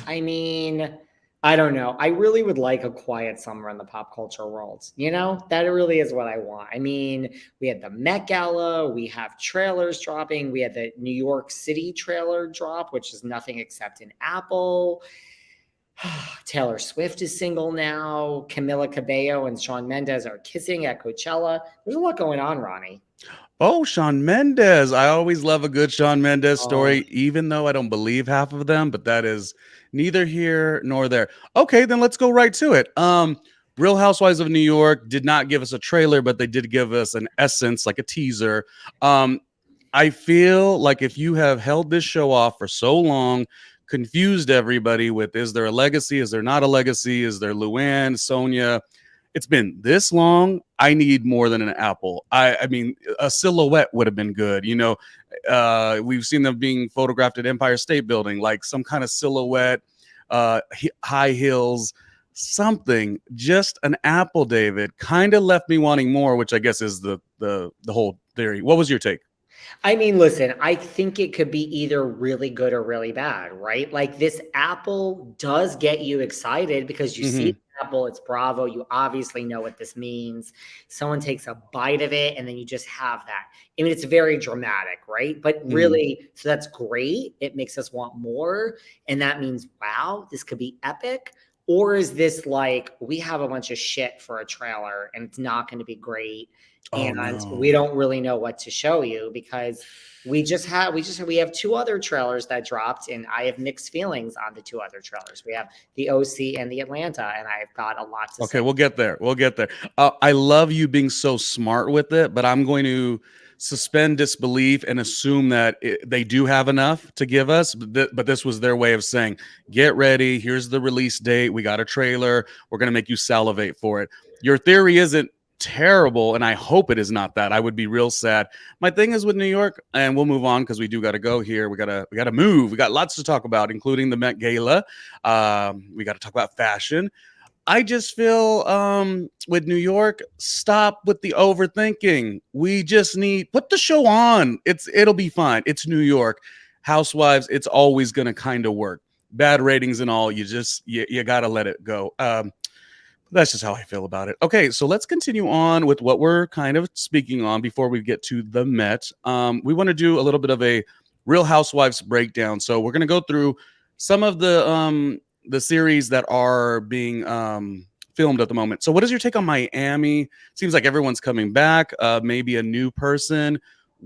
I mean, I don't know. I really would like a quiet summer in the pop culture world. You know, that really is what I want. I mean, we had the Met Gala, we have trailers dropping, we had the New York City trailer drop, which is nothing except an apple. Taylor Swift is single now. Camila Cabello and Shawn Mendes are kissing at Coachella. There's a lot going on, Ronnie. Oh, Shawn Mendes. I always love a good Shawn Mendes Oh, story, even though I don't believe half of them, but that is neither here nor there. Okay, then let's go right to it. Real Housewives of New York did not give us a trailer, but they did give us an essence, like a teaser. Um, I feel like if you have held this show off for so long, confused everybody with is there a legacy? Is there not a legacy? Is there Luann, Sonia? It's been this long. I need more than an apple. I mean, a silhouette would have been good. We've seen them being photographed at Empire State Building, like some kind of silhouette, high heels, something. Just an apple, David, kind of left me wanting more, which I guess is the whole theory. What was your take? I mean, listen, I think it could be either really good or really bad, right? Like this apple does get you excited because you see Mm-hmm. the apple, it's Bravo. You obviously know what this means. Someone takes a bite of it and then you just have that. I mean, it's very dramatic, right? But Mm-hmm. really, so that's great. It makes us want more. And that means, wow, this could be epic. Or is this like we have a bunch of shit for a trailer and it's not going to be great? Oh And we no. don't really know what to show you because we have two other trailers that dropped and I have mixed feelings on the two other trailers. We have the OC and the Atlanta, and I've got a lot to Okay, say. we'll get there. We'll get there. I love you being so smart with it, but I'm going to suspend disbelief and assume that they do have enough to give us. But this was their way of saying, get ready. Here's the release date. We got a trailer. We're going to make you salivate for it. Your theory isn't terrible, and I hope it is not that. I would be real sad. My thing is with New York, and we'll move on because we do got to go here. We gotta move. We got lots to talk about, including the Met Gala. We got to talk about fashion. I just feel with New York, stop with the overthinking. We just need put the show on. It'll be fine. It's New York. Housewives, it's always gonna kind of work. Bad ratings and all, you gotta let it go. That's just how I feel about it. Okay, so let's continue on with what we're kind of speaking on before we get to the Met. We want to do a little bit of a Real Housewives breakdown. So we're gonna go through some of the series that are being filmed at the moment. So what is your take on Miami? Seems like everyone's coming back. Maybe a new person.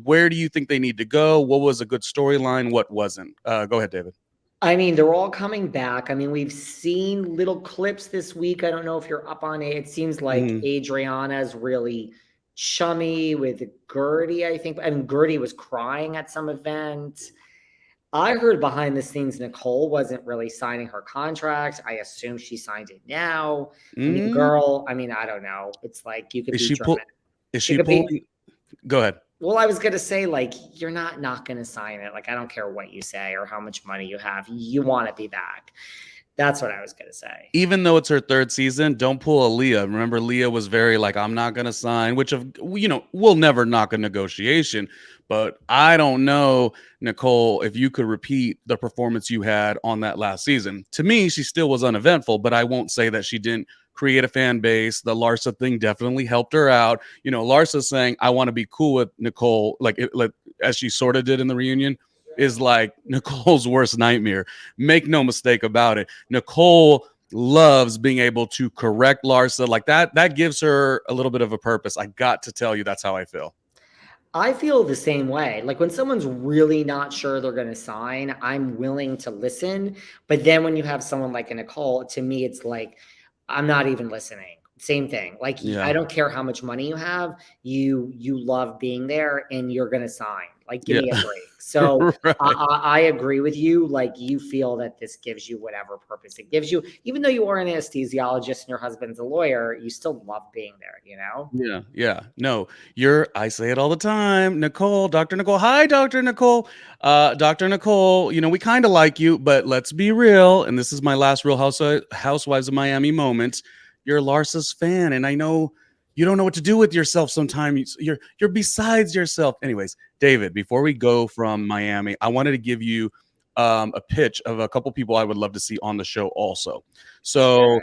Where do you think they need to go? What was a good storyline? What wasn't? Go ahead, David. I mean, they're all coming back. I mean, we've seen little clips this week. I don't know if you're up on it. It seems like Mm-hmm. Adriana's really chummy with Gertie, I think. I mean, Gertie was crying at some event. I heard behind the scenes Nicole wasn't really signing her contract. I assume she signed it now. I mean, Mm-hmm. girl, I mean, I don't know. It's like you could Is be she pull? dramatic. Is She she could be, pulling? Go ahead. well, I was gonna say, like, you're not gonna sign it. Like, I don't care what you say or how much money you have. You want to be back. That's what I was gonna say. Even though it's her third season, don't pull a Leah. Remember, Leah was very like, I'm not going to sign, which, we'll never knock a negotiation. But I don't know, Nicole, if you could repeat the performance you had on that last season. To me, she still was uneventful, but I won't say that she didn't create a fan base. The Larsa thing definitely helped her out. Larsa saying, I want to be cool with Nicole, like as she sort of did in the reunion, is like Nicole's worst nightmare. Make no mistake about it. Nicole loves being able to correct Larsa like that. That gives her a little bit of a purpose. I got to tell you, that's how I feel. I feel the same way. Like when someone's really not sure they're going to sign, I'm willing to listen. But then when you have someone like a Nicole, to me, it's like, I'm not even listening. Same thing. Like I Yeah. don't care how much money you have, you love being there and you're gonna sign. Like give Yeah. me a break. So I, Right. I, I agree with you. Like you feel that this gives you whatever purpose it gives you, even though you are an anesthesiologist and your husband's a lawyer, you still love being there. You know. Yeah. Yeah. No, I say it all the time. Nicole, Dr. Nicole. Hi, Dr. Nicole. Dr. Nicole, we kind of like you, but let's be real. And this is my last Real Housewives of Miami moment. You're Larsa's fan. And I know you don't know what to do with yourself sometimes. You're besides yourself. Anyways, David, before we go from Miami, I wanted to give you a pitch of a couple people I would love to see on the show also. So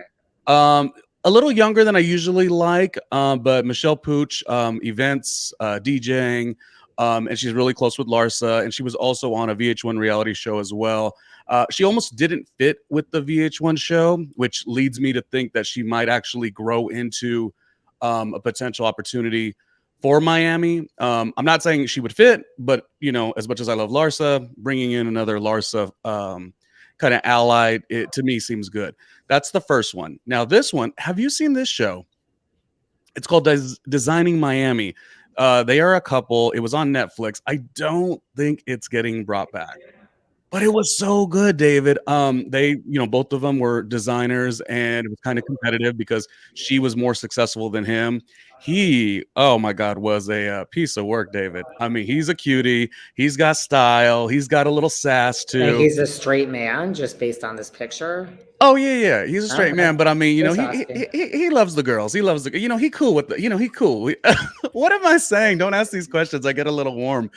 a little younger than I usually like, but Michelle Pooch, events, DJing, and she's really close with Larsa, and she was also on a VH1 reality show as well. She almost didn't fit with the VH1 show, which leads me to think that she might actually grow into a potential opportunity for Miami. I'm not saying she would fit, but as much as I love Larsa, bringing in another Larsa kind of ally, it to me seems good. That's the first one. Now this one, have you seen this show? It's called Designing Miami. They are a couple. It was on Netflix. I don't think it's getting brought back. But it was so good, David. They, both of them were designers, and it was kind of competitive because she was more successful than him. He, oh my God, was a piece of work, David. I mean, he's a cutie. He's got style. He's got a little sass And too. he's a straight man, just based on this picture. Oh yeah. He's a straight man, but I mean, Just he asking. he loves the girls. He loves the, he cool with the, he cool. What am I saying? Don't ask these questions. I get a little warm.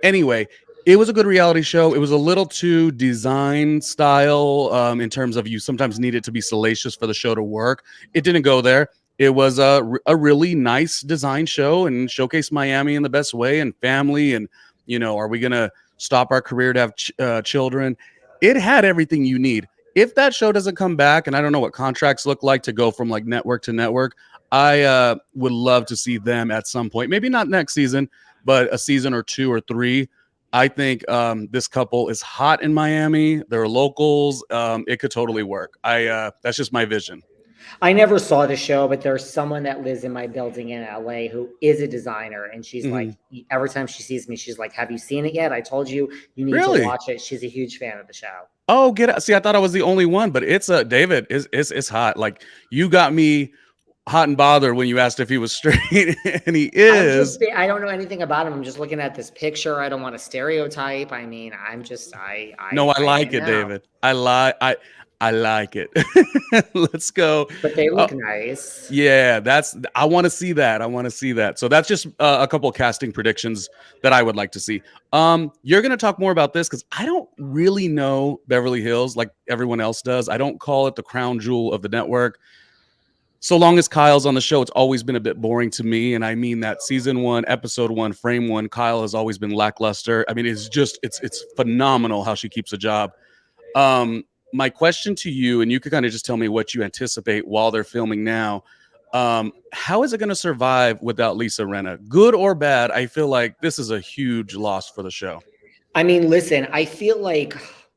Anyway, it was a good reality show. It was a little too design style in terms of you sometimes need it to be salacious for the show to work. It didn't go there. It was a really nice design show and showcased Miami in the best way and family. And, are we going to stop our career to have children? It had everything you need. If that show doesn't come back, and I don't know what contracts look like to go from like network to network, I would love to see them at some point. Maybe not next season, but a season or 2 or 3. I think this couple is hot in Miami. They're locals. It could totally work. That's just my vision. I never saw the show, but there's someone that lives in my building in LA who is a designer. And she's like, every time she sees me, she's like, have you seen it yet? I told you, you need to watch it. She's a huge fan of the show. Oh, get out. See, I thought I was the only one, but it's David it's hot. Like you got me hot and bothered when you asked if he was straight, and he is. I don't know anything about him. I'm just looking at this picture. I don't want to stereotype. I mean, I'm just I like it, David. I like it. Let's go. But they look nice. Yeah, I want to see that. So that's just a couple of casting predictions that I would like to see. You're going to talk more about this because I don't really know Beverly Hills like everyone else does. I don't call it the crown jewel of the network. So long as Kyle's on the show, it's always been a bit boring to me. And I mean that season 1, episode 1, frame 1, Kyle has always been lackluster. I mean, it's phenomenal how she keeps a job. My question to you, and you could kind of just tell me what you anticipate while they're filming now. How is it going to survive without Lisa Rinna? Good or bad? I feel like this is a huge loss for the show. I mean, listen, I feel like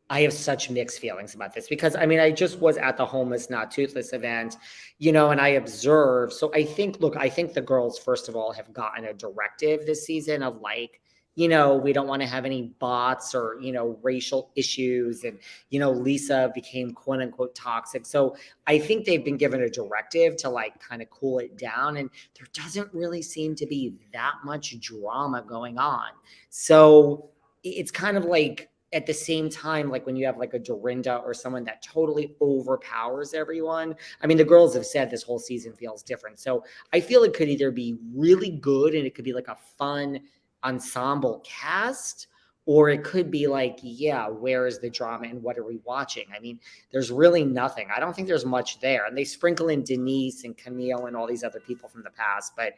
I have such mixed feelings about this because I mean, I just was at the Homeless Not Toothless event, and I observed. So I think the girls, first of all, have gotten a directive this season of like, we don't want to have any bots or, racial issues. And, Lisa became quote unquote toxic. So I think they've been given a directive to like kind of cool it down. And there doesn't really seem to be that much drama going on. So it's kind of like at the same time, like when you have like a Dorinda or someone that totally overpowers everyone. I mean, the girls have said this whole season feels different. So I feel it could either be really good and it could be like a fun ensemble cast, or it could be like, yeah, where is the drama and what are we watching? I mean, there's really nothing. I don't think there's much there. And they sprinkle in Denise and Camille and all these other people from the past, but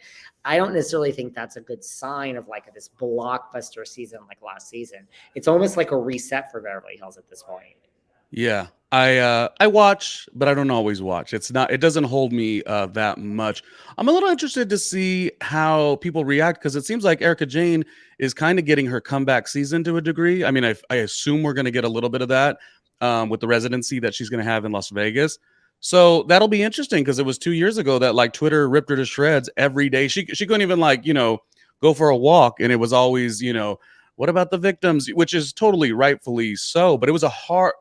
I don't necessarily think that's a good sign of like this blockbuster season like last season. It's almost like a reset for Beverly Hills at this point. Yeah, I watch, but I don't always watch. It doesn't hold me that much. I'm a little interested to see how people react because it seems like Erika Jayne is kind of getting her comeback season to a degree. I mean, I assume we're going to get a little bit of that with the residency that she's going to have in Las Vegas. So that'll be interesting because it was 2 years ago that like Twitter ripped her to shreds every day. She couldn't even like, go for a walk. And it was always, what about the victims, which is totally rightfully so. But it was a hard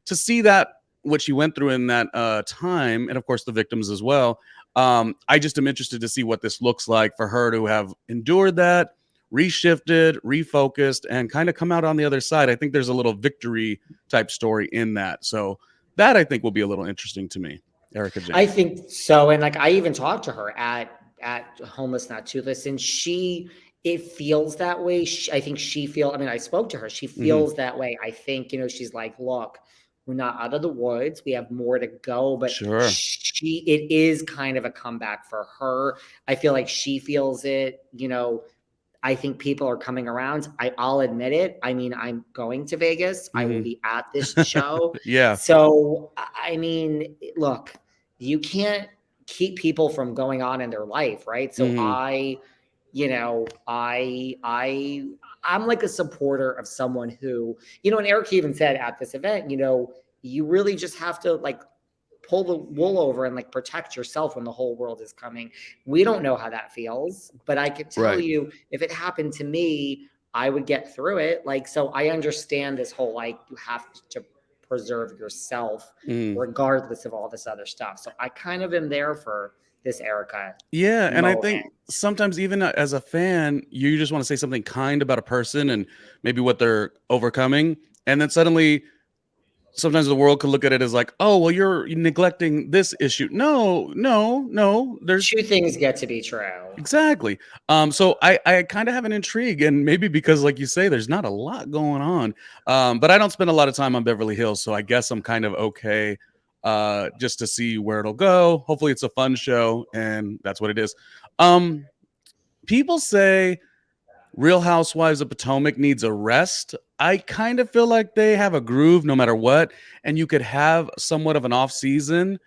to see that what she went through in that time, and of course the victims as well. I just am interested to see what this looks like for her to have endured that, reshifted, refocused, and kind of come out on the other side. I think there's a little victory type story in that. So that I think will be a little interesting to me, Erika Jayne. I think so. And like I even talked to her at Homeless Not Toothless, and she It feels that way. I think I mean, I spoke to her. She Hmm. feels that way. I think, she's like, look, we're not out of the woods. We have more to go, but Sure. it is kind of a comeback for her. I feel like she feels it. I think people are coming around. I'll admit it. I mean, I'm going to Vegas. I will Hmm. be at this show. Yeah. So, I mean, look, you can't keep people from going on in their life, right? So Hmm. I'm like a supporter of someone who, and Eric even said at this event, you really just have to like pull the wool over and like protect yourself when the whole world is coming. We don't know how that feels, but I can tell Right. you if it happened to me, I would get through it. Like, so I understand this whole like you have to preserve yourself Mm. regardless of all this other stuff. So I kind of am there for this Erica Yeah, and I think moment. sometimes even as a fan, you just want to say something kind about a person and maybe what they're overcoming, and then suddenly sometimes the world could look at it as like, "Oh, well, you're neglecting this issue." No, no, no. There's Two things get to be true. exactly. So I kind of have an intrigue, and maybe because, like you say, there's not a lot going on. But I don't spend a lot of time on Beverly Hills, so I guess I'm kind of okay. Just to see where it'll go. Hopefully, it's a fun show, and that's what it is. Um, People say Real Housewives of Potomac needs a rest. I kind of feel like they have a groove no matter what, and you could have somewhat of an off season,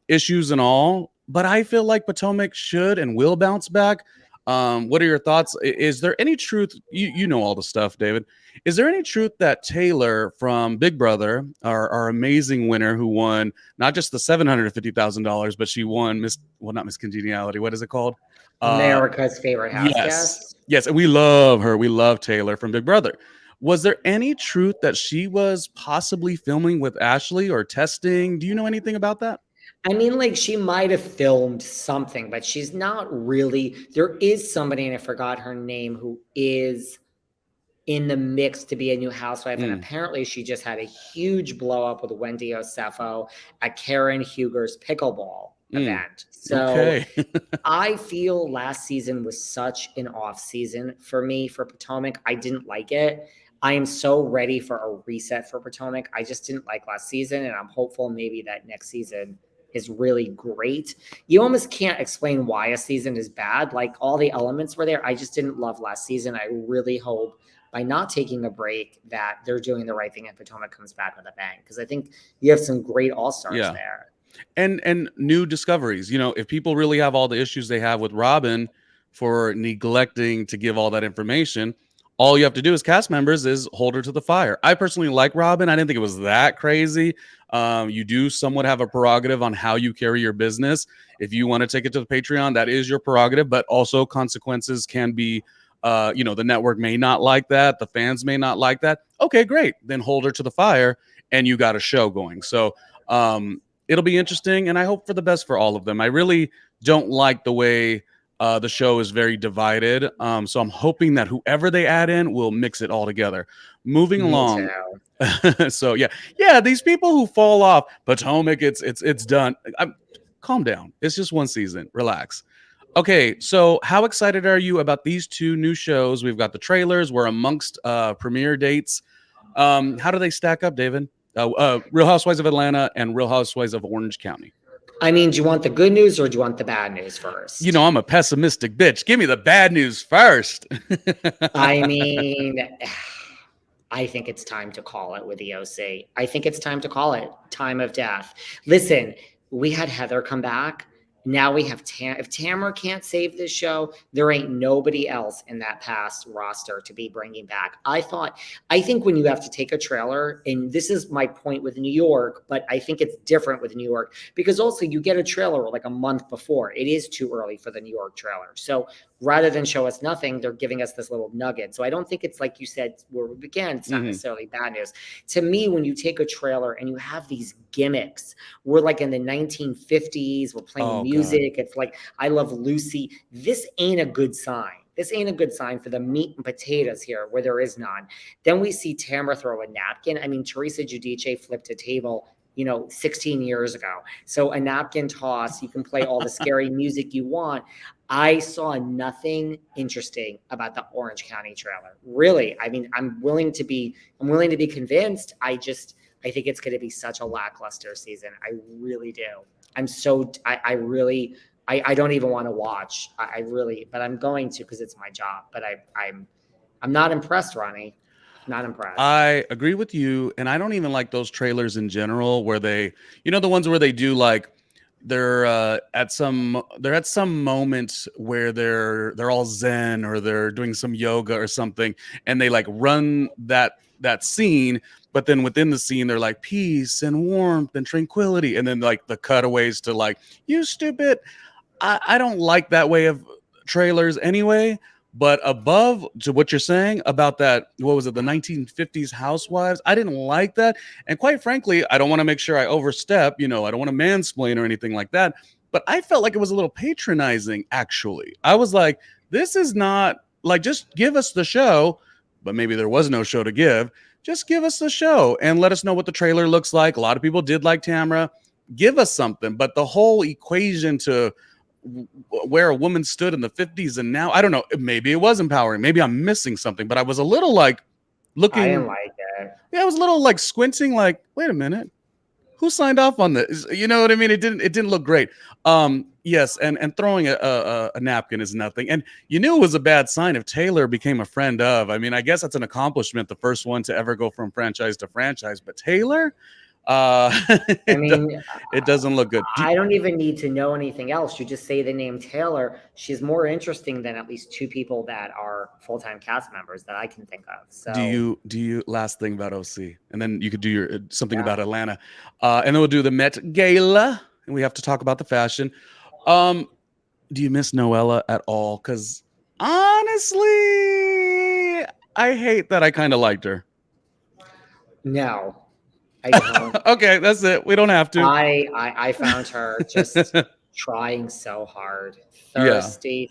issues and all. But I feel like Potomac should and will bounce back. What are your thoughts? Is there any truth? You know all the stuff, David. Is there any truth that Taylor from Big Brother, our amazing winner who won not just the $750,000, but she won not Miss Congeniality. What is it called? Uh, America's favorite house Yes. guest. Yes, and we love her. We love Taylor from Big Brother. Was there any truth that she was possibly filming with Ashley or testing? Do you know anything about that? I mean, like she might have filmed something, but she's not really. There is somebody, and I forgot her name, who is in the mix to be a new housewife. And Mm, apparently she just had a huge blow up with Wendy Osefo at Karen Huger's pickleball mm, event. So okay. I feel last season was such an off season for me for Potomac. I didn't like it. I am so ready for a reset for Potomac. I just didn't like last season, and I'm hopeful maybe that next season is really great. You almost can't explain why a season is bad. Like all the elements were there. I just didn't love last season. I really hope by not taking a break that they're doing the right thing and Potomac comes back with a bang, because I think you have some great all stars Yeah. there. And new discoveries. If people really have all the issues they have with Robin for neglecting to give all that information, all you have to do as cast members is hold her to the fire. I personally like Robin. I didn't think it was that crazy. You do somewhat have a prerogative on how you carry your business. If you want to take it to the Patreon, that is your prerogative, but also consequences can be, the network may not like that. The fans may not like that. Okay, great. Then hold her to the fire and you got a show going. So, it'll be interesting, and I hope for the best for all of them. I really don't like the way the show is very divided. So I'm hoping that whoever they add in will mix it all together. Moving Me along. too. So yeah, these people who fall off Potomac, it's done. Calm down. It's just one season. Relax. Okay, so how excited are you about these two new shows? We've got the trailers. We're amongst premiere dates. How do they stack up, David? Real Housewives of Atlanta and Real Housewives of Orange County. I mean, do you want the good news or do you want the bad news first? I'm a pessimistic bitch. Give me the bad news first. I mean, I think it's time to call it with the OC. I think it's time to call it time of death. Listen, we had Heather come back. Now we have if Tamara can't save this show, there ain't nobody else in that past roster to be bringing back. I think when you have to take a trailer, and this is my point with New York, but I think it's different with New York because also you get a trailer like a month before. It is too early for the New York trailer. So rather than show us nothing, they're giving us this little nugget. So I don't think it's like you said where we began. It's not Mhm. necessarily bad news. To me, when you take a trailer and you have these gimmicks, we're like in the 1950s, we're playing Oh God. music. It's like I Love Lucy. This ain't a good sign. This ain't a good sign for the meat and potatoes here where there is none. Then we see Tamara throw a napkin. I mean, Teresa Giudice flipped a table 16 years ago. So a napkin toss, you can play all the scary music you want. I saw nothing interesting about the Orange County trailer. Really. I mean, I'm willing to be convinced. I think it's going to be such a lackluster season. I really do. I don't even want to watch. But I'm going to, because it's my job. But I'm not impressed, Ronnie. Not impressed. I agree with you, and I don't even like those trailers in general where they, the ones where they do like they're at some moment where they're all zen or they're doing some yoga or something, and they like run that scene, but then within the scene they're like peace and warmth and tranquility, and then like the cutaways to like you stupid. I don't like that way of trailers anyway. But above to what you're saying about that, what was it, the 1950s housewives? I didn't like that. And quite frankly, I don't want to make sure I overstep, I don't want to mansplain or anything like that. But I felt like it was a little patronizing, actually. I was like, this is not like, just give us the show. But maybe there was no show to give. Just give us the show and let us know what the trailer looks like. A lot of people did like Tamra. Give us something. But the whole equation to where a woman stood in the 50s and now, I don't know, maybe it was empowering, maybe I'm missing something, but I was a little like looking, I didn't like it. Yeah, I was a little like squinting, like, wait a minute, who signed off on this? You know what I mean? It didn't look great. Yes, and throwing a napkin is nothing, and you knew it was a bad sign if Taylor became a friend of. I mean, I guess that's an accomplishment, the first one to ever go from franchise to franchise, but Taylor, it doesn't look good. I don't even need to know anything else. You just say the name Taylor. She's more interesting than at least two people that are full-time cast members that I can think of. So do you last thing about OC, and then you could do your something about Atlanta, and then we'll do the Met Gala, and we have to talk about the fashion. Do you miss Noella at all? Because honestly, I hate that I kind of liked her. No. I don't. Okay, that's it. We don't have to. I found her just trying so hard. Thirsty.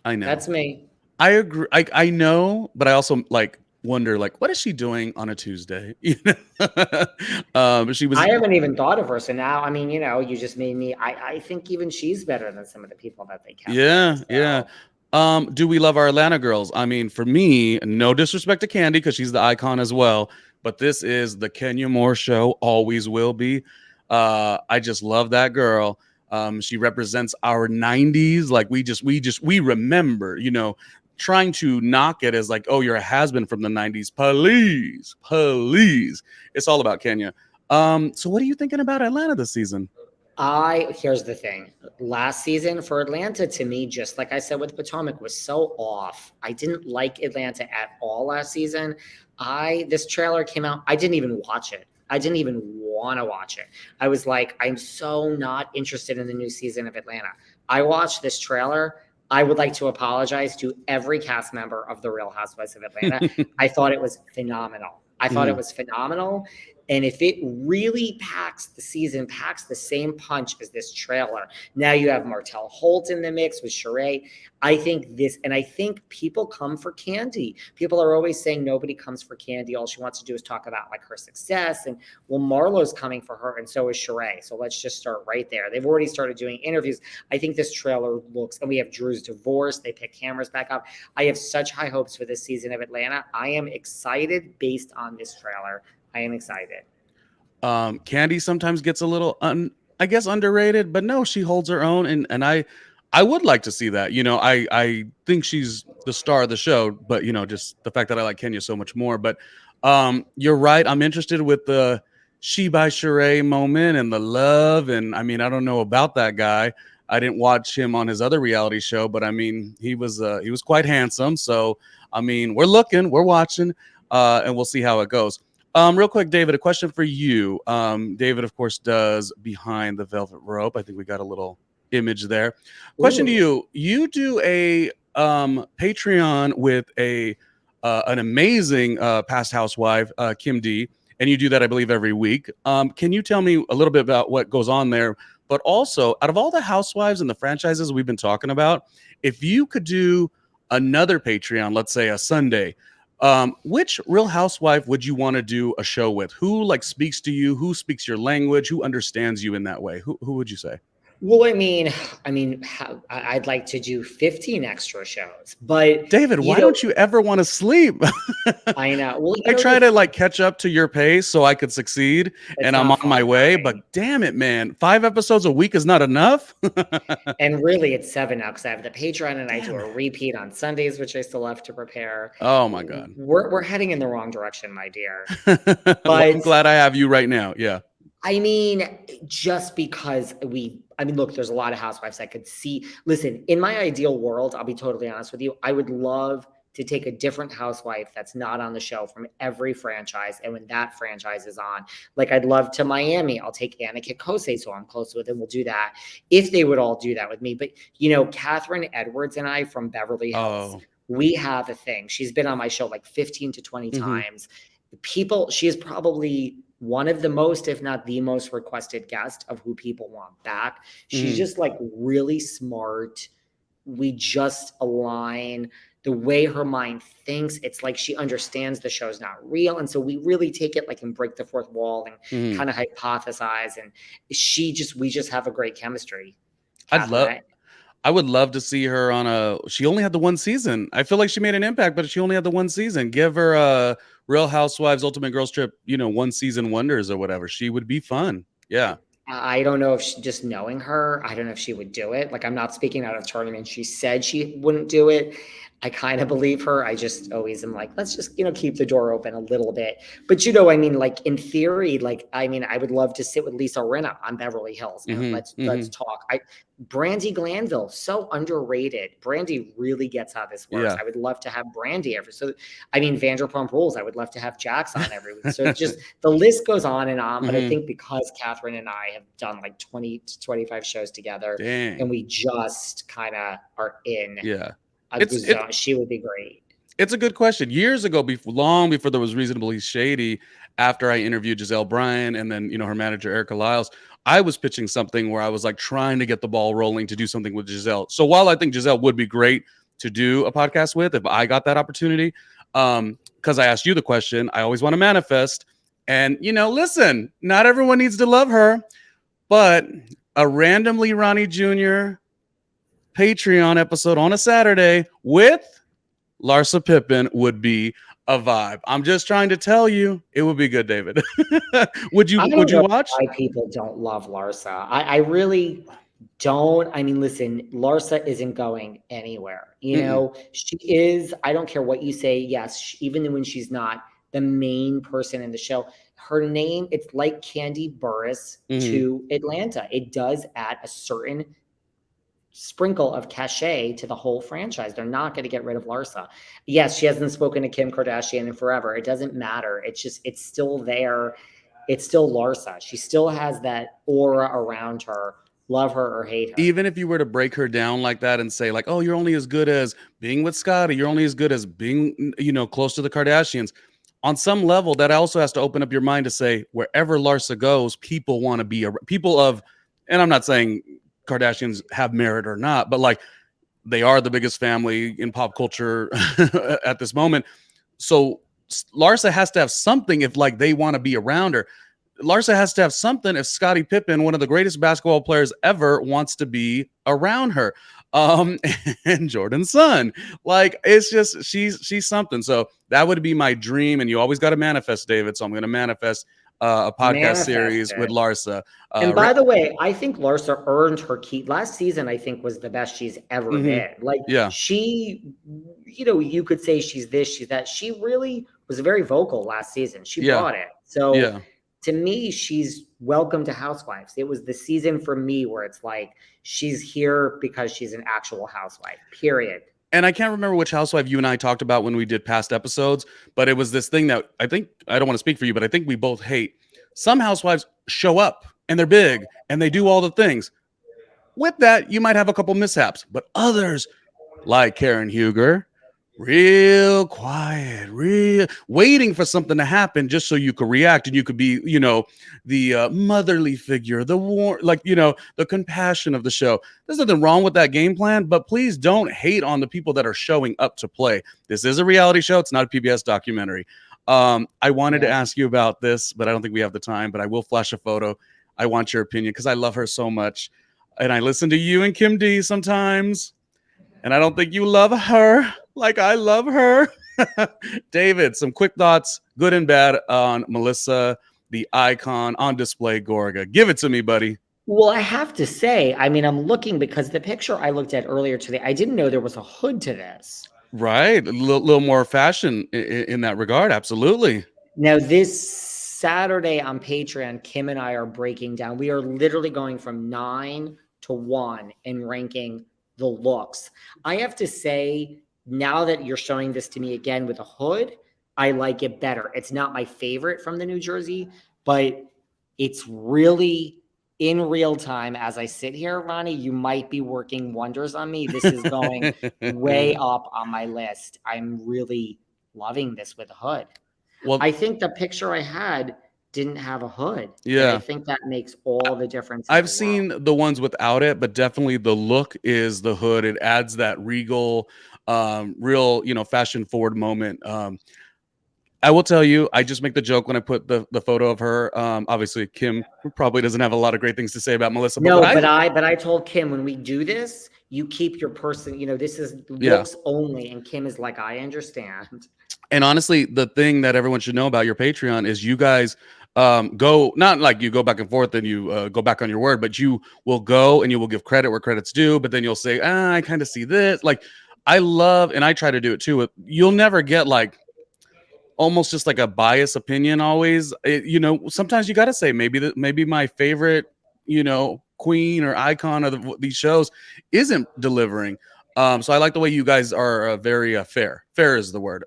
I know. That's me. I agree. I know, but I also like wonder like what is she doing on a Tuesday? She was. I haven't even thought of her. So now, I mean, you just made me. I think even she's better than some of the people that they cast. Yeah. Do we love our Atlanta girls? I mean, for me, no disrespect to Candy because she's the icon as well. But this is the Kenya Moore show, always will be. I just love that girl. She represents our 90s. Like we remember, trying to knock it as like, oh, you're a has-been from the 90s. Please. It's all about Kenya. So what are you thinking about Atlanta this season? Here's the thing. Last season for Atlanta, to me, just like I said with Potomac, was so off. I didn't like Atlanta at all last season. This trailer came out. I didn't even watch it. I didn't even want to watch it. I was like, I'm so not interested in the new season of Atlanta. I watched this trailer. I would like to apologize to every cast member of The Real Housewives of Atlanta. I thought it was phenomenal. It was phenomenal. And if it really packs the same punch as this trailer, now you have Martell Holt in the mix with Sheree. I think people come for Candy. People are always saying nobody comes for Candy. All she wants to do is talk about like her success. And well, Marlo's coming for her, and so is Sheree. So let's just start right there. They've already started doing interviews. I think this trailer looks, and we have Drew's divorce. They pick cameras back up. I have such high hopes for this season of Atlanta. I am excited based on this trailer. I am excited. Candy sometimes gets a little, I guess, underrated, but no, she holds her own, and I would like to see that. I think she's the star of the show, but just the fact that I like Kenya so much more. But you're right. I'm interested with the She by Sheree moment and the love, and I mean, I don't know about that guy. I didn't watch him on his other reality show, but I mean, he was quite handsome. So I mean, we're watching, and we'll see how it goes. Real quick, David, a question for you. David, of course, does Behind the Velvet Rope. I think we got a little image there. Question to you. You do a Patreon with an amazing past housewife, Kim D, and you do that, I believe, every week. Can you tell me a little bit about what goes on there? But also, out of all the housewives and the franchises we've been talking about, if you could do another Patreon, let's say a Sunday, Which Real Housewife would you want to do a show with? Who like speaks to you? Who speaks your language? Who understands you in that way? Who would you say? Well, I'd like to do 15 extra shows, but David, you why know, don't you ever want to sleep? I know. Well, I try to like catch up to your pace so I could succeed, it's and I'm on not my fun way. having. But damn it, man, 5 episodes a week is not enough. And really, it's 7 now because I have the Patreon and I do Damn a it. repeat on Sundays, which I still have to prepare. Oh my god. We're heading in the wrong direction, my dear. Well, I'm But glad I have you right now. Yeah. I mean, just because look, there's a lot of housewives I could see. Listen, in my ideal world, I'll be totally honest with you, I would love to take a different housewife that's not on the show from every franchise. And when that franchise is on, like I'd love to Miami, I'll take Anna Kikose, so I'm close with, and we'll do that if they would all do that with me. But, Catherine Edwards and I from Beverly Hills, Oh. we have a thing. She's been on my show like 15 to 20 Mhm. times. She is probably one of the most, if not the most requested guest of who people want back. She's just like really smart. We just align the way her mind thinks. It's like she understands the show's not real. And so we really take it like and break the fourth wall and Mhm. kind of hypothesize. And we just have a great chemistry. I'd love. Catherine, I would love to see her on she only had the one season. I feel like she made an impact, but she only had the one season. Give her a Real Housewives Ultimate Girls Trip, one season wonders or whatever. She would be fun. Yeah. I don't know if just knowing her, I don't know if she would do it. Like, I'm not speaking out of turn. I mean, she said she wouldn't do it. I kind of believe her. I just always am like, let's just, keep the door open a little bit. But, like in theory, I would love to sit with Lisa Rinna on Beverly Hills and let's talk. Brandy Glanville, so underrated. Brandy really gets how this works. Yeah. I would love to have Brandy Vanderpump Rules. I would love to have Jax on every week. So it's just the list goes on and on. But I think because Catherine and I have done like 20 to 25 shows together, Dang. and we just kind of are in Yeah. she would be great. It's a good question. Years ago, long before there was Reasonably Shady, after I interviewed Giselle Bryan and then, her manager, Erika Lyles, I was pitching something where I was like trying to get the ball rolling to do something with Giselle. So while I think Giselle would be great to do a podcast with if I got that opportunity, because I asked you the question, I always want to manifest. And, listen, not everyone needs to love her, but a randomly Ronnie Jr. Patreon episode on a Saturday with Larsa Pippen would be a vibe. I'm just trying to tell you, it would be good, David. would you watch? Why people don't love Larsa? I really don't. I mean, listen, Larsa isn't going anywhere. She is. I don't care what you say. Yes, even when she's not the main person in the show, her name, it's like Candy Burris to Atlanta. It does add a certain sprinkle of cachet to the whole franchise. They're not going to get rid of Larsa. Yes, she hasn't spoken to Kim Kardashian in forever. It doesn't matter. It's still there. It's still Larsa. She still has that aura around her. Love her or hate her. Even if you were to break her down like that and say like, oh, you're only as good as being with Scotty. You're only as good as being, close to the Kardashians. On some level, that also has to open up your mind to say wherever Larsa goes, people want to be people of, and I'm not saying Kardashians have merit or not, but like they are the biggest family in pop culture at this moment. So Larsa has to have something if like they want to be around her. Larsa has to have something if Scottie Pippen, one of the greatest basketball players ever, wants to be around her. And Jordan's son, like it's just she's something. So that would be my dream. And you always got to manifest, David. So I'm going to manifest a podcast series with Larsa. And by the way, I think Larsa earned her keep. Last season, I think, was the best she's ever been. Like, she, you could say she's this, she's that. She really was very vocal last season. She brought it. So to me, she's welcome to Housewives. It was the season for me where it's like, she's here because she's an actual housewife, period. And I can't remember which housewife you and I talked about when we did past episodes, but it was this thing that I think, I don't want to speak for you, but I think we both hate. Some housewives show up and they're big and they do all the things. With that, you might have a couple mishaps, but others like Karen Huger, real quiet, real waiting for something to happen just so you could react and you could be, the motherly figure, the like, the compassion of the show. There's nothing wrong with that game plan, but please don't hate on the people that are showing up to play. This is a reality show. It's not a PBS documentary. I wanted to ask you about this, but I don't think we have the time, but I will flash a photo. I want your opinion because I love her so much. And I listen to you and Kim D sometimes. And I don't think you love her like I love her. David, some quick thoughts, good and bad, on Melissa, the icon on display, Gorga. Give it to me, buddy. Well, I have to say, I mean, I'm looking because the picture I looked at earlier today, I didn't know there was a hood to this. Right. A little more fashion in that regard. Absolutely. Now, this Saturday on Patreon, Kim and I are breaking down. We are literally going from 9 to 1 and ranking the looks. I have to say, now that you're showing this to me again with a hood, I like it better. It's not my favorite from the New Jersey, but it's really in real time as I sit here, Ronnie. You might be working wonders on me. This is going way up on my list. I'm really loving this with a hood. Well, I think the picture I had didn't have a hood. Yeah. I think that makes all the difference. I've seen the ones without it, but definitely the look is the hood. It adds that regal, real, fashion forward moment. I will tell you, I just make the joke when I put the photo of her. Obviously, Kim probably doesn't have a lot of great things to say about Melissa. No, but I told Kim, when we do this, you keep your person, this is looks only. And Kim is like, I understand. And honestly, the thing that everyone should know about your Patreon is you guys go, not like you go back and forth and you go back on your word, but you will go and you will give credit where credit's due. But then you'll say, I kind of see this. Like, I love, and I try to do it too. You'll never get like almost just like a biased opinion always. Sometimes you got to say maybe my favorite, queen or icon of these shows isn't delivering. So I like the way you guys are very fair. Fair is the word.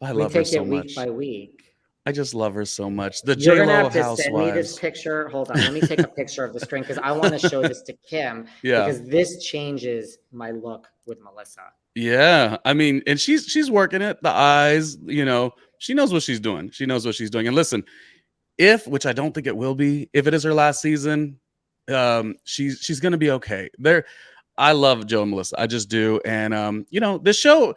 I love her so much. Week by week. I just love her so much. The You're gonna have to Housewives. Send me this picture. Hold on, let me take a picture of the screen because I want to show this to Kim. Yeah. Because this changes my look with Melissa. Yeah, I mean, and she's working it. The eyes, she knows what she's doing. She knows what she's doing. And listen, which I don't think it will be, if it is her last season, she's gonna be okay. I love Joe and Melissa. I just do. And this show.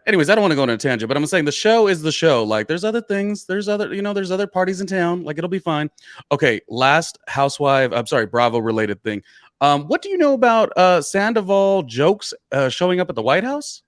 Anyways, I don't want to go on a tangent, but I'm saying the show is the show. Like, there's other things. There's other parties in town. Like, it'll be fine. Okay, last Bravo related thing. What do you know about Sandoval jokes showing up at the White House?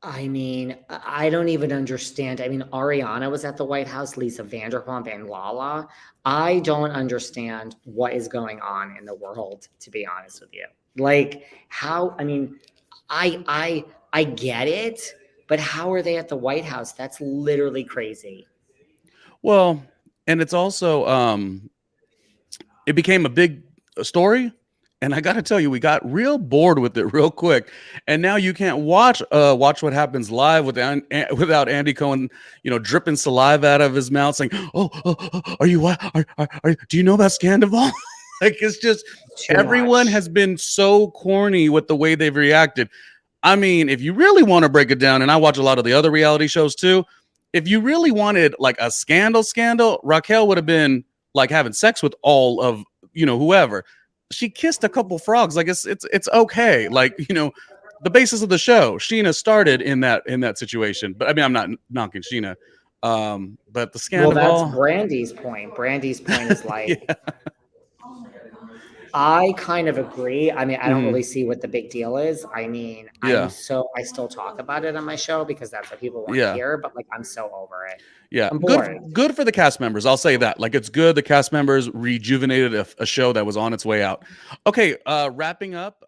I mean, I don't even understand. I mean, Ariana was at the White House, Lisa Vanderpump, and Lala. I don't understand what is going on in the world, to be honest with you. Like, how? I mean, I get it, but how are they at the White House? That's literally crazy. Well, and it's also it became a big story, and I got to tell you, we got real bored with it real quick, and now you can't watch what happens live without Andy Cohen, dripping saliva out of his mouth, saying, "Oh, are you what? Do you know about Scandival?" Like, it's just everyone has been so corny with the way they've reacted. I mean, if you really want to break it down, and I watch a lot of the other reality shows too, if you really wanted like a scandal, Raquel would have been like having sex with all of, whoever. She kissed a couple frogs. Like, it's okay. Like, the basis of the show, Sheena started in that situation. But I mean, I'm not knocking Sheena. But the scandal. Well, that's Brandy's point. Brandy's point is like, yeah. I kind of agree. I mean, I don't really see what the big deal is. I mean, I still talk about it on my show because that's what people want to hear, but like, I'm so over it. Yeah. Good for the cast members. I'll say that. Like, it's good. The cast members rejuvenated a show that was on its way out. Okay. Wrapping up.